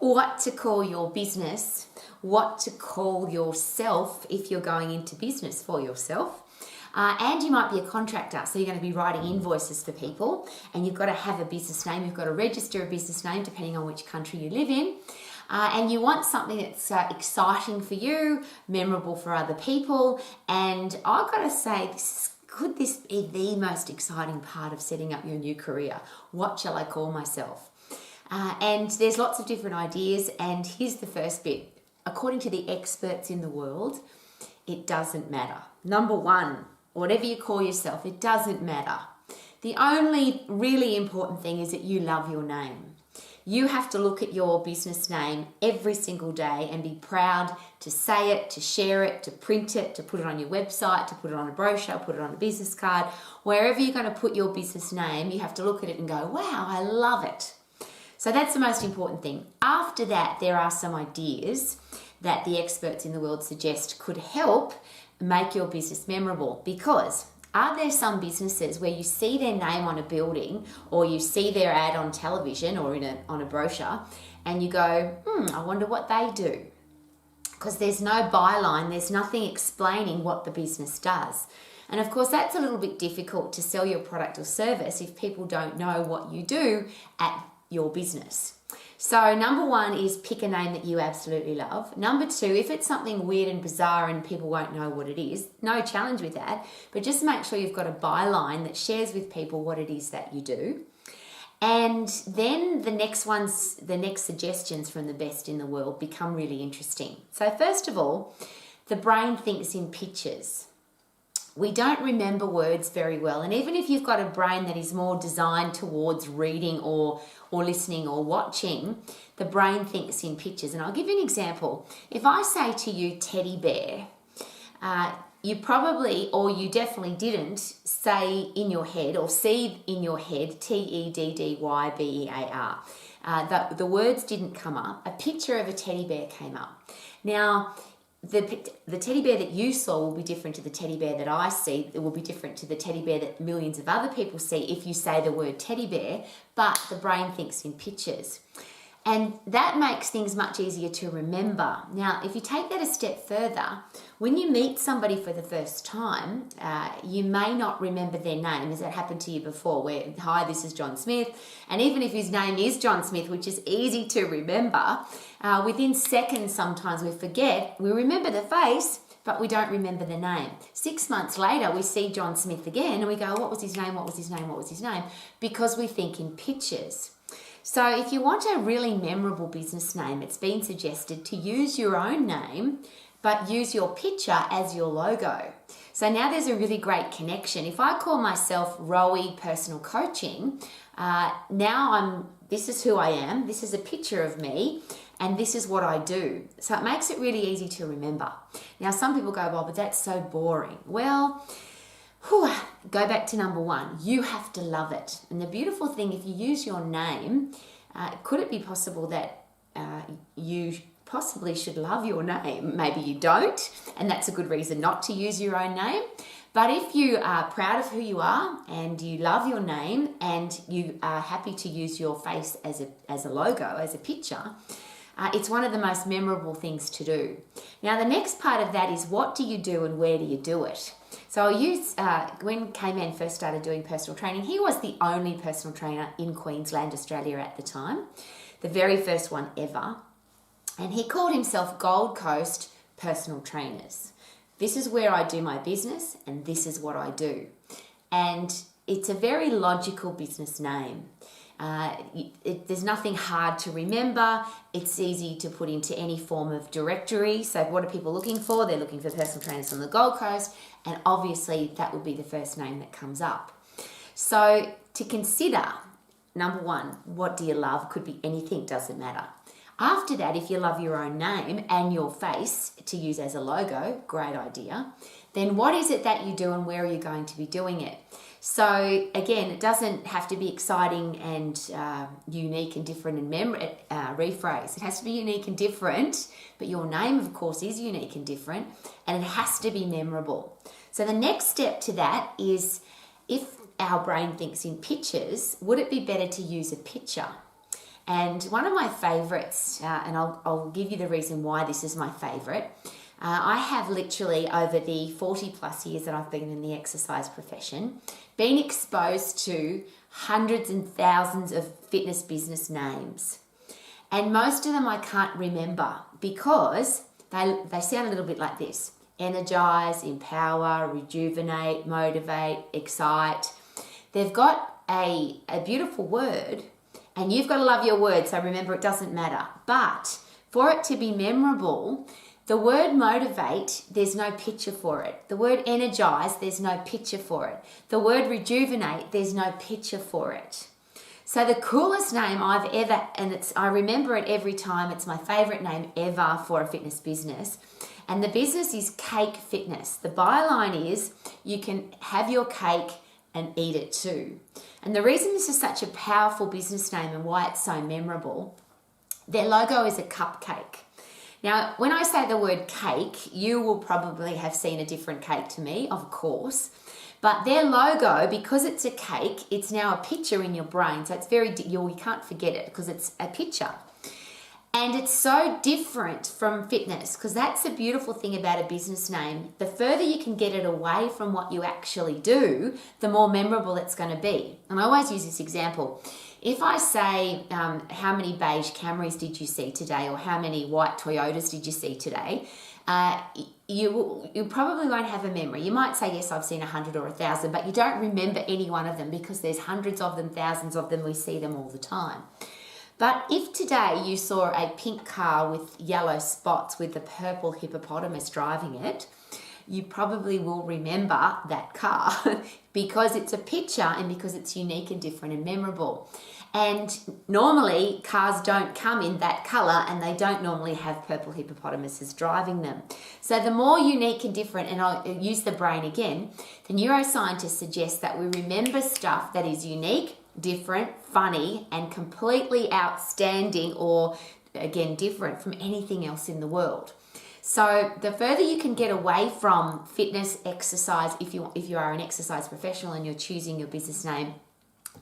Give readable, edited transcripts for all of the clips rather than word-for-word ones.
what to call your business, what to call yourself if you're going into business for yourself. And you might be a contractor, so you're going to be writing invoices for people, and you've got to have a business name. You've got to register a business name depending on which country you live in. And you want something that's exciting for you, memorable for other people. And I've got to say, could this be the most exciting part of setting up your new career? What shall I call myself? And there's lots of different ideas. And here's the first bit. According to the experts in the world, it doesn't matter. Number one, whatever you call yourself, it doesn't matter. The only really important thing is that you love your name. You have to look at your business name every single day and be proud to say it, to share it, to print it, to put it on your website, to put it on a brochure, put it on a business card. Wherever you're going to put your business name, you have to look at it and go, wow, I love it. So that's the most important thing. After that, there are some ideas that the experts in the world suggest could help make your business memorable. Because are there some businesses where you see their name on a building, or you see their ad on television or on a brochure, and you go, I wonder what they do? Because there's no byline, there's nothing explaining what the business does. And of course, that's a little bit difficult to sell your product or service if people don't know what you do at your business. So number one is pick a name that you absolutely love. Number two, if it's something weird and bizarre and people won't know what it is, no challenge with that, but just make sure you've got a byline that shares with people what it is that you do. And then the next suggestions from the best in the world become really interesting. So first of all, the brain thinks in pictures. We don't remember words very well. And even if you've got a brain that is more designed towards reading or listening or watching, the brain thinks in pictures. And I'll give you an example. If I say to you teddy bear, you probably, or you definitely didn't say in your head or see in your head TEDDYBEAR. The words didn't come up. A picture of a teddy bear came up. Now, the teddy bear that you saw will be different to the teddy bear that I see. It will be different to the teddy bear that millions of other people see if you say the word teddy bear, but the brain thinks in pictures. And that makes things much easier to remember. Now, if you take that a step further, when you meet somebody for the first time, you may not remember their name. Has that happened to you before? Where, hi, this is John Smith. And even if his name is John Smith, which is easy to remember, within seconds sometimes we forget. We remember the face, but we don't remember the name. 6 months later, we see John Smith again and we go, what was his name? What was his name? What was his name? Because we think in pictures. So if you want a really memorable business name, it's been suggested to use your own name, but use your picture as your logo. So now there's a really great connection. If I call myself Rowie Personal Coaching, this is who I am, this is a picture of me, and this is what I do. So it makes it really easy to remember. Now some people go, well, but that's so boring. Well, go back to number one. You have to love it. And the beautiful thing, if you use your name, could it be possible that you possibly should love your name? Maybe you don't, and that's a good reason not to use your own name. But if you are proud of who you are and you love your name and you are happy to use your face as a logo, as a picture, it's one of the most memorable things to do. Now, the next part of that is what do you do and where do you do it? So I'll use, when K-Man first started doing personal training, he was the only personal trainer in Queensland, Australia at the time, the very first one ever. And he called himself Gold Coast Personal Trainers. This is where I do my business and this is what I do. And it's a very logical business name. There's nothing hard to remember. It's easy to put into any form of directory. So what are people looking for? They're looking for personal trainers on the Gold Coast, and obviously that would be the first name that comes up. So to consider, number one, what do you love? Could be anything, doesn't matter. After that, if you love your own name and your face to use as a logo, great idea. Then what is it that you do and where are you going to be doing it? So again, it doesn't have to be exciting and unique and different and rephrase. It has to be unique and different, but your name, of course, is unique and different, and it has to be memorable. So the next step to that is, if our brain thinks in pictures, would it be better to use a picture? And one of my favorites, and I'll give you the reason why this is my favorite. I have literally, over the 40 plus years that I've been in the exercise profession, been exposed to hundreds and thousands of fitness business names. And most of them I can't remember because they sound a little bit like this: energize, empower, rejuvenate, motivate, excite. They've got a beautiful word, and you've got to love your word, so remember, it doesn't matter. But for it to be memorable, the word motivate, there's no picture for it. The word energize, there's no picture for it. The word rejuvenate, there's no picture for it. So the coolest name I've ever, and I remember it every time, it's my favorite name ever for a fitness business. And the business is Cake Fitness. The byline is, you can have your cake and eat it too. And the reason this is such a powerful business name and why it's so memorable, their logo is a cupcake. Now, when I say the word cake, you will probably have seen a different cake to me, of course. But their logo, because it's a cake, it's now a picture in your brain. So it's you can't forget it because it's a picture. And it's so different from fitness, because that's the beautiful thing about a business name. The further you can get it away from what you actually do, the more memorable it's going to be. And I always use this example. If I say, how many beige Camrys did you see today, or how many white Toyotas did you see today, you probably won't have a memory. You might say, yes, I've seen 100 or 1,000, but you don't remember any one of them because there's hundreds of them, thousands of them. We see them all the time. But if today you saw a pink car with yellow spots with the purple hippopotamus driving it, you probably will remember that car because it's a picture and because it's unique and different and memorable. And normally cars don't come in that color, and they don't normally have purple hippopotamuses driving them. So the more unique and different, and I'll use the brain again, the neuroscientists suggest that we remember stuff that is unique, different, funny, and completely outstanding, or again, different from anything else in the world. So the further you can get away from fitness, exercise, if you are an exercise professional and you're choosing your business name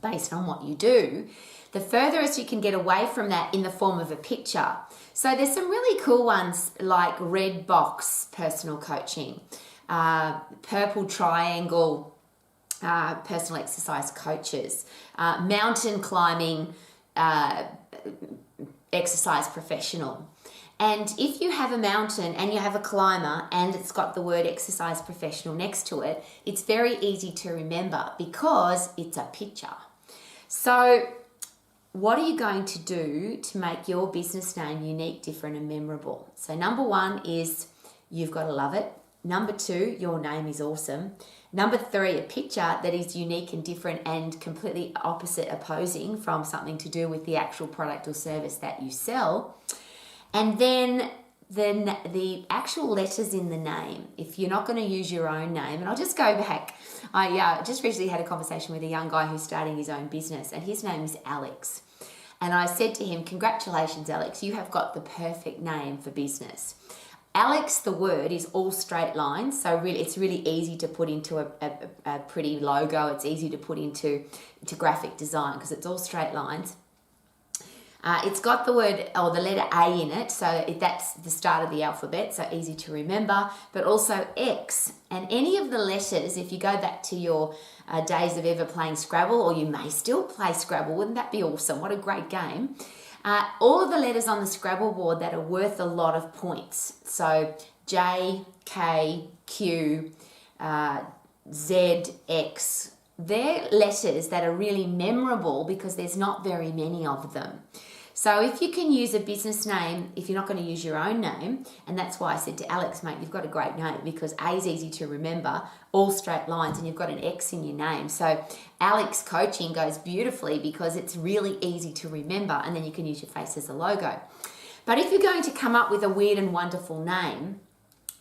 based on what you do, the furthest you can get away from that in the form of a picture. So there's some really cool ones like Red Box Personal Coaching, Purple Triangle Personal Exercise Coaches, Mountain Climbing Exercise Professional. And if you have a mountain and you have a climber and it's got the word exercise professional next to it, it's very easy to remember because it's a picture. So what are you going to do to make your business name unique, different, and memorable? So number one is you've got to love it. Number two, your name is awesome. Number three, a picture that is unique and different and completely opposite, opposing from something to do with the actual product or service that you sell. And then the actual letters in the name, if you're not going to use your own name, and I'll just go back. I just recently had a conversation with a young guy who's starting his own business, and his name is Alex. And I said to him, congratulations, Alex, you have got the perfect name for business. Alex, the word, is all straight lines, so really it's really easy to put into a pretty logo. It's easy to put into graphic design because it's all straight lines. It's got the word or the letter A in it, so that's the start of the alphabet, so easy to remember, but also X. And any of the letters, if you go back to your days of ever playing Scrabble, or you may still play Scrabble, wouldn't that be awesome? What a great game. All of the letters on the Scrabble board that are worth a lot of points. So J, K, Q, Z, X. They're letters that are really memorable because there's not very many of them. So if you can use a business name, if you're not going to use your own name, and that's why I said to Alex, mate, you've got a great name because A is easy to remember, all straight lines, and you've got an X in your name. So Alex Coaching goes beautifully because it's really easy to remember, and then you can use your face as a logo. But if you're going to come up with a weird and wonderful name,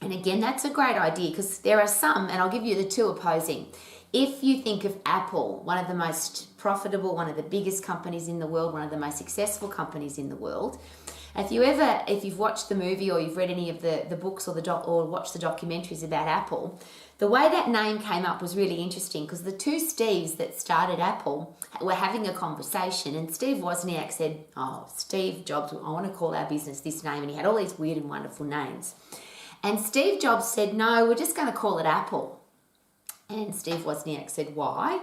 and again, that's a great idea because there are some, and I'll give you the two opposing. If you think of Apple, one of the most profitable, one of the biggest companies in the world, one of the most successful companies in the world, if you've watched the movie or you've read any of the books or watched the documentaries about Apple, the way that name came up was really interesting because the two Steves that started Apple were having a conversation, and Steve Wozniak said, "Oh, Steve Jobs, I want to call our business this name," and he had all these weird and wonderful names. And Steve Jobs said, "No, we're just going to call it Apple." And Steve Wozniak said, "Why?"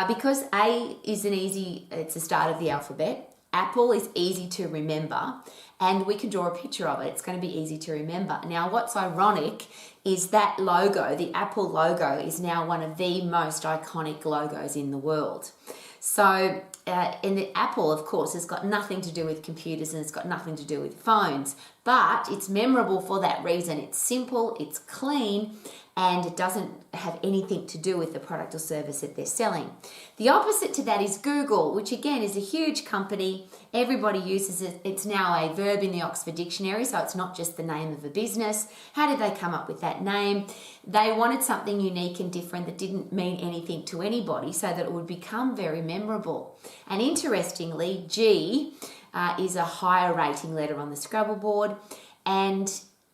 Because it's the start of the alphabet. Apple is easy to remember, and we can draw a picture of it. It's going to be easy to remember. Now, what's ironic is that logo, the Apple logo, is now one of the most iconic logos in the world. So, the Apple, of course, has got nothing to do with computers and it's got nothing to do with phones, but it's memorable for that reason. It's simple, it's clean, and it doesn't have anything to do with the product or service that they're selling. The opposite to that is Google, which again is a huge company. Everybody uses it. It's now a verb in the Oxford Dictionary, so it's not just the name of a business. How did they come up with that name? They wanted something unique and different that didn't mean anything to anybody so that it would become very memorable. And interestingly, G is a higher rating letter on the Scrabble board, and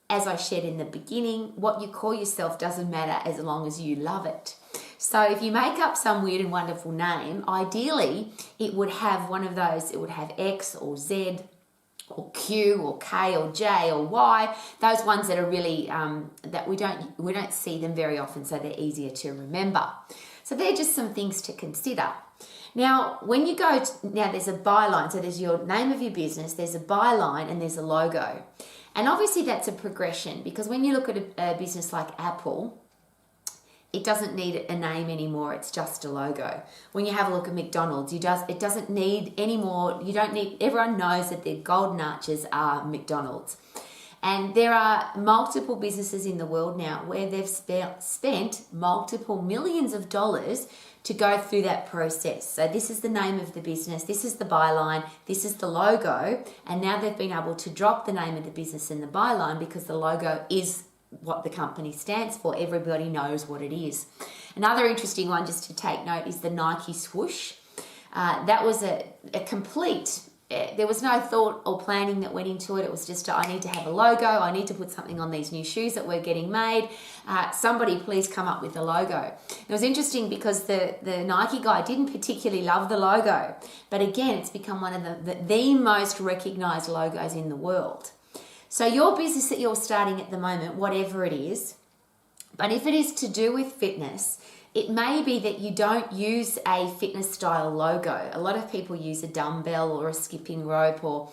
as I shared in the beginning, what you call yourself doesn't matter as long as you love it. So if you make up some weird and wonderful name, ideally it would have one of those, it would have X or Z or Q or K or J or Y, those ones that are really, that we don't see them very often, so they're easier to remember. So they're just some things to consider. Now, when you go, now there's a byline, so there's your name of your business, there's a byline, and there's a logo. And obviously that's a progression, because when you look at a business like Apple, it doesn't need a name anymore, it's just a logo. When you have a look at McDonald's, it doesn't need any more, everyone knows that their golden arches are McDonald's. And there are multiple businesses in the world now where they've spent multiple millions of dollars to go through that process. So this is the name of the business, this is the byline, this is the logo, and now they've been able to drop the name of the business in the byline because the logo is what the company stands for. Everybody knows what it is. Another interesting one just to take note is the Nike Swoosh. That was a complete, there was no thought or planning that went into it. It was just, I need to have a logo, I need to put something on these new shoes that we're getting made. Somebody please come up with a logo. It was interesting because the Nike guy didn't particularly love the logo, but again, it's become one of the most recognized logos in the world. So your business that you're starting at the moment, whatever it is, but if it is to do with fitness, it may be that you don't use a fitness style logo. A lot of people use a dumbbell or a skipping rope or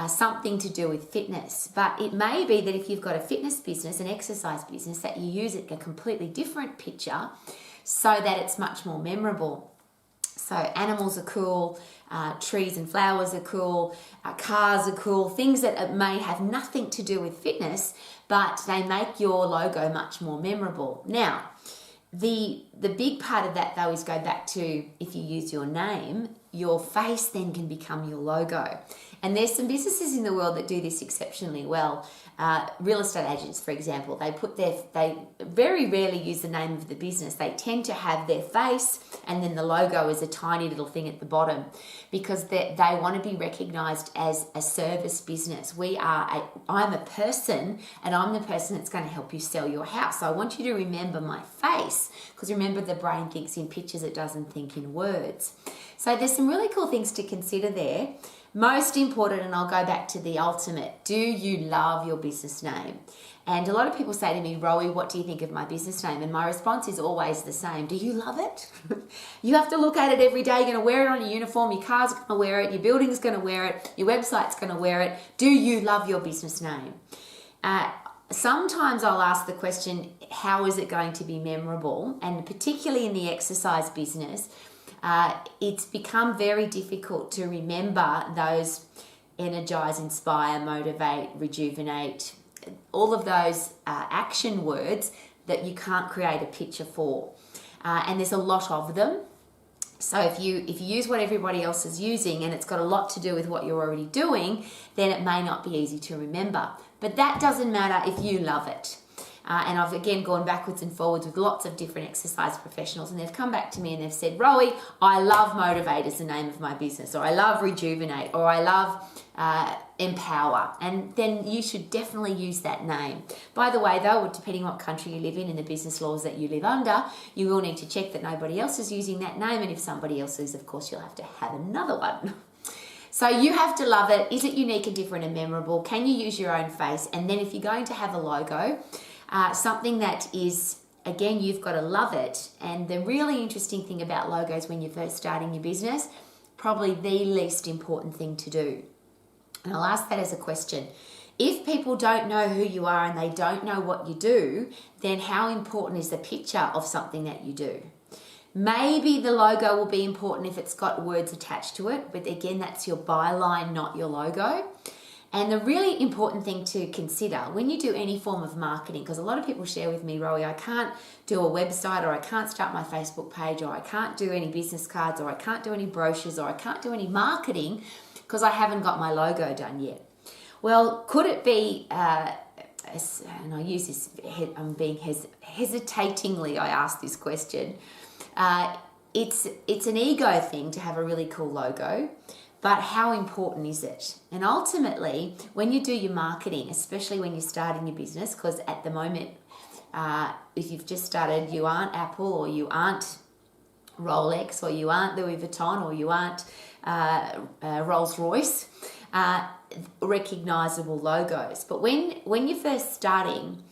something to do with fitness. But it may be that if you've got a fitness business, an exercise business, that you use a completely different picture so that it's much more memorable. So animals are cool, trees and flowers are cool, cars are cool, things that may have nothing to do with fitness, but they make your logo much more memorable. Now, the big part of that, though, is go back to, if you use your name, your face then can become your logo. And there's some businesses in the world that do this exceptionally well. Real estate agents, for example, they very rarely use the name of the business. They tend to have their face and then the logo is a tiny little thing at the bottom because they want to be recognized as a service business. I'm a person and I'm the person that's going to help you sell your house. So I want you to remember my face, because remember, the brain thinks in pictures, it doesn't think in words. So there's some really cool things to consider there. Most important, and I'll go back to the ultimate, do you love your business name? And a lot of people say to me, Rowie, what do you think of my business name? And my response is always the same. Do you love it? You have to look at it every day. You're going to wear it on your uniform. Your car's going to wear it. Your building's going to wear it. Your website's going to wear it. Do you love your business name? Sometimes I'll ask the question, how is it going to be memorable? And particularly in the exercise business, it's become very difficult to remember those energize, inspire, motivate, rejuvenate, all of those action words that you can't create a picture for. And there's a lot of them. So if you use what everybody else is using and it's got a lot to do with what you're already doing, then it may not be easy to remember. But that doesn't matter if you love it. And I've again gone backwards and forwards with lots of different exercise professionals, and they've come back to me and they've said, Rowie, I love Motivate as the name of my business, or I love Rejuvenate, or I love Empower. And then you should definitely use that name. By the way, though, depending on what country you live in and the business laws that you live under, you will need to check that nobody else is using that name. And if somebody else is, of course, you'll have to have another one. So you have to love it. Is it unique and different and memorable? Can you use your own face? And then if you're going to have a logo, something that is, again, you've got to love it. And the really interesting thing about logos when you're first starting your business, probably the least important thing to do. And I'll ask that as a question. If people don't know who you are and they don't know what you do, then how important is the picture of something that you do? Maybe the logo will be important if it's got words attached to it, but again, that's your byline, not your logo. And the really important thing to consider when you do any form of marketing, because a lot of people share with me, Rowie, I can't do a website, or I can't start my Facebook page, or I can't do any business cards, or I can't do any brochures, or I can't do any marketing because I haven't got my logo done yet. Well, could it be, and I use this, I'm being hesitatingly, I ask this question, it's an ego thing to have a really cool logo, but how important is it? And ultimately, when you do your marketing, especially when you're starting your business, because at the moment, if you've just started, you aren't Apple, or you aren't Rolex, or you aren't Louis Vuitton, or you aren't Rolls Royce, recognizable logos. But when you're first starting,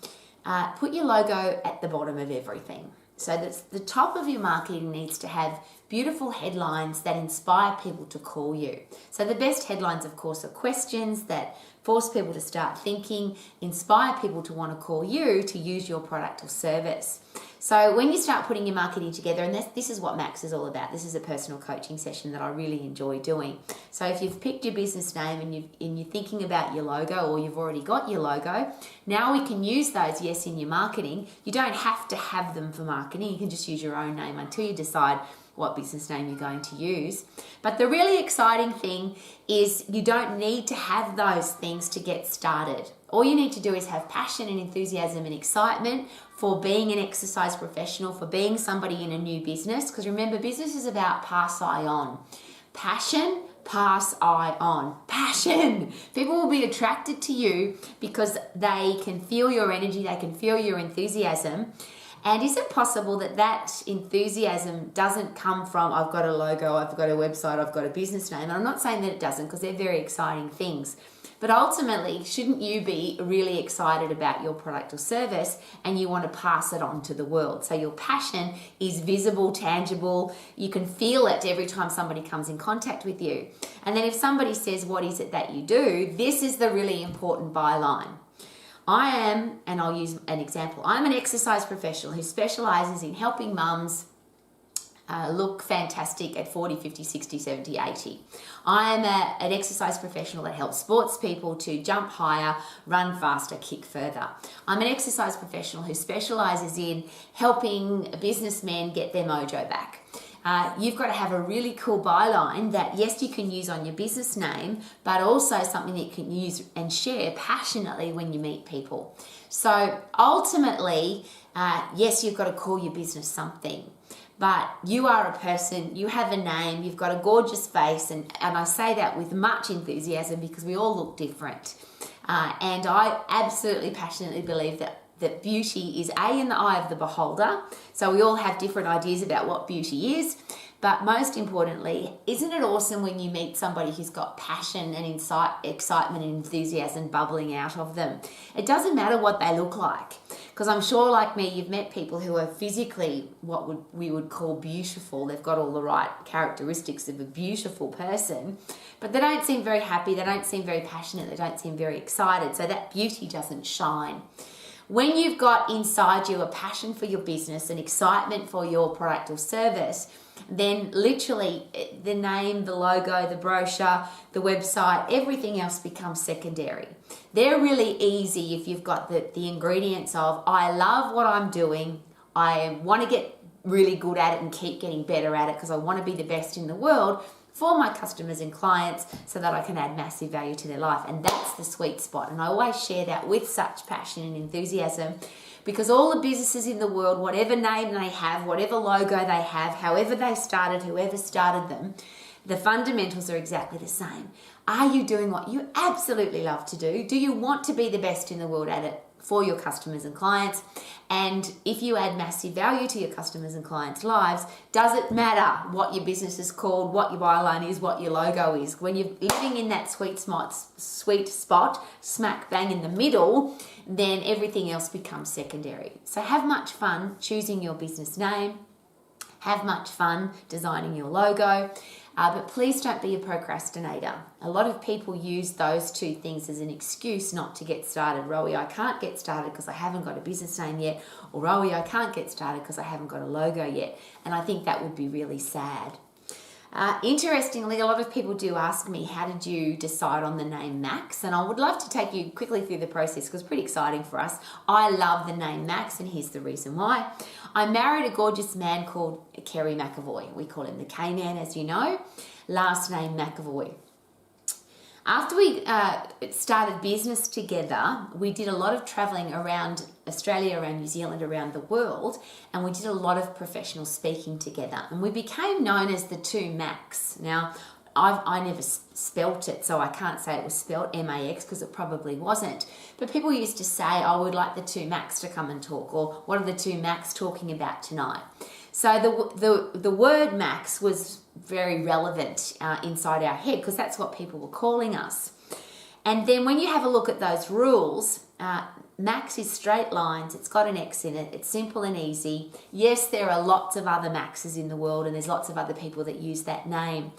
put your logo at the bottom of everything. So that's the top of your marketing needs to have beautiful headlines that inspire people to call you. So the best headlines, of course, are questions that force people to start thinking, inspire people to want to call you to use your product or service. So when you start putting your marketing together, and this is what Max is all about. This is a personal coaching session that I really enjoy doing. So if you've picked your business name and you're thinking about your logo, or you've already got your logo, now we can use those, yes, in your marketing. You don't have to have them for marketing. You can just use your own name until you decide what business name you're going to use. But the really exciting thing is you don't need to have those things to get started. All you need to do is have passion and enthusiasm and excitement for being an exercise professional, for being somebody in a new business. Because remember, business is about pass I on. Passion, pass I on. Passion. People will be attracted to you because they can feel your energy, they can feel your enthusiasm. And is it possible that that enthusiasm doesn't come from, I've got a logo, I've got a website, I've got a business name? And I'm not saying that it doesn't, because they're very exciting things. But ultimately, shouldn't you be really excited about your product or service and you want to pass it on to the world? So your passion is visible, tangible. You can feel it every time somebody comes in contact with you. And then if somebody says, what is it that you do? This is the really important byline. I am, and I'll use an example, I'm an exercise professional who specializes in helping mums look fantastic at 40, 50, 60, 70, 80. I'm an exercise professional that helps sports people to jump higher, run faster, kick further. I'm an exercise professional who specializes in helping businessmen get their mojo back. You've got to have a really cool byline that, yes, you can use on your business name, but also something that you can use and share passionately when you meet people. So ultimately, yes, you've got to call your business something, but you are a person, you have a name, you've got a gorgeous face, and I say that with much enthusiasm because we all look different. And I absolutely passionately believe that beauty is in the eye of the beholder. So we all have different ideas about what beauty is. But most importantly, isn't it awesome when you meet somebody who's got passion and excitement and enthusiasm bubbling out of them? It doesn't matter what they look like. Because I'm sure, like me, you've met people who are physically what we would call beautiful. They've got all the right characteristics of a beautiful person, but they don't seem very happy, they don't seem very passionate, they don't seem very excited. So that beauty doesn't shine. When you've got inside you a passion for your business and excitement for your product or service, then literally the name, the logo, the brochure, the website, everything else becomes secondary. They're really easy if you've got the ingredients of, I love what I'm doing, I want to get really good at it and keep getting better at it because I want to be the best in the world. for my customers and clients so that I can add massive value to their life. And that's the sweet spot. And I always share that with such passion and enthusiasm, because all the businesses in the world, whatever name they have, whatever logo they have, however they started, whoever started them, the fundamentals are exactly the same. Are you doing what you absolutely love to do? Do you want to be the best in the world at it for your customers and clients? And if you add massive value to your customers and clients' lives, does it matter what your business is called, what your byline is, what your logo is? When you're living in that sweet spot, smack bang in the middle, then everything else becomes secondary. So have much fun choosing your business name. Have much fun designing your logo. But please don't be a procrastinator. A lot of people use those two things as an excuse not to get started. Rowie, I can't get started because I haven't got a business name yet. Or Rowie, I can't get started because I haven't got a logo yet. And I think that would be really sad. Interestingly, a lot of people do ask me, how did you decide on the name Max? And I would love to take you quickly through the process because it's pretty exciting for us. I love the name Max, and here's the reason why. I married a gorgeous man called Rowie McEvoy. We call him the K-Man, as you know. Last name McEvoy. After we started business together, we did a lot of traveling around Australia, around New Zealand, around the world, and we did a lot of professional speaking together. And we became known as the two Macs. Now, I never spelt it, so I can't say it was spelt M-A-X because it probably wasn't. But people used to say, I would like the two Macs to come and talk, or what are the two Macs talking about tonight? So the word Max was very relevant inside our head because that's what people were calling us. And then when you have a look at those rules, Max is straight lines, it's got an X in it, it's simple and easy. Yes, there are lots of other Maxes in the world and there's lots of other people that use that name.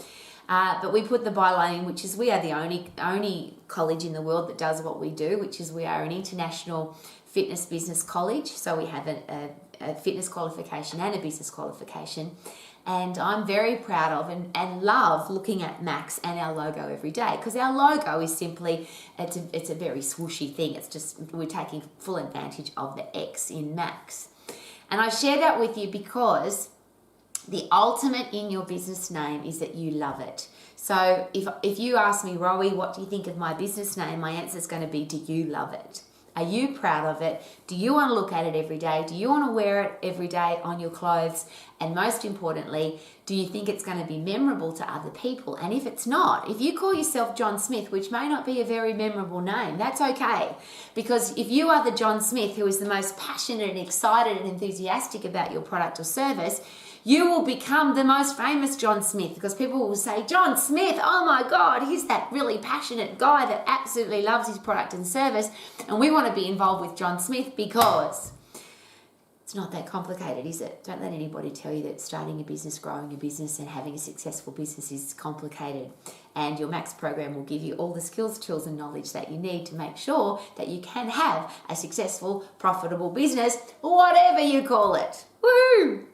But we put the byline in, which is we are the only college in the world that does what we do, which is we are an international fitness business college. So we have a fitness qualification and a business qualification. And I'm very proud of and love looking at Max and our logo every day, because our logo is simply, it's a very swooshy thing. It's just, we're taking full advantage of the X in Max. And I share that with you because the ultimate in your business name is that you love it. So if you ask me, Rowie, what do you think of my business name? My answer is going to be, do you love it? Are you proud of it? Do you want to look at it every day? Do you want to wear it every day on your clothes? And most importantly, do you think it's going to be memorable to other people? And if it's not, if you call yourself John Smith, which may not be a very memorable name, that's okay. Because if you are the John Smith who is the most passionate and excited and enthusiastic about your product or service, you will become the most famous John Smith, because people will say, John Smith, oh my God, he's that really passionate guy that absolutely loves his product and service. And we want to be involved with John Smith because it's not that complicated, is it? Don't let anybody tell you that starting a business, growing a business and having a successful business is complicated. And your Max program will give you all the skills, tools and knowledge that you need to make sure that you can have a successful, profitable business, whatever you call it. Woo!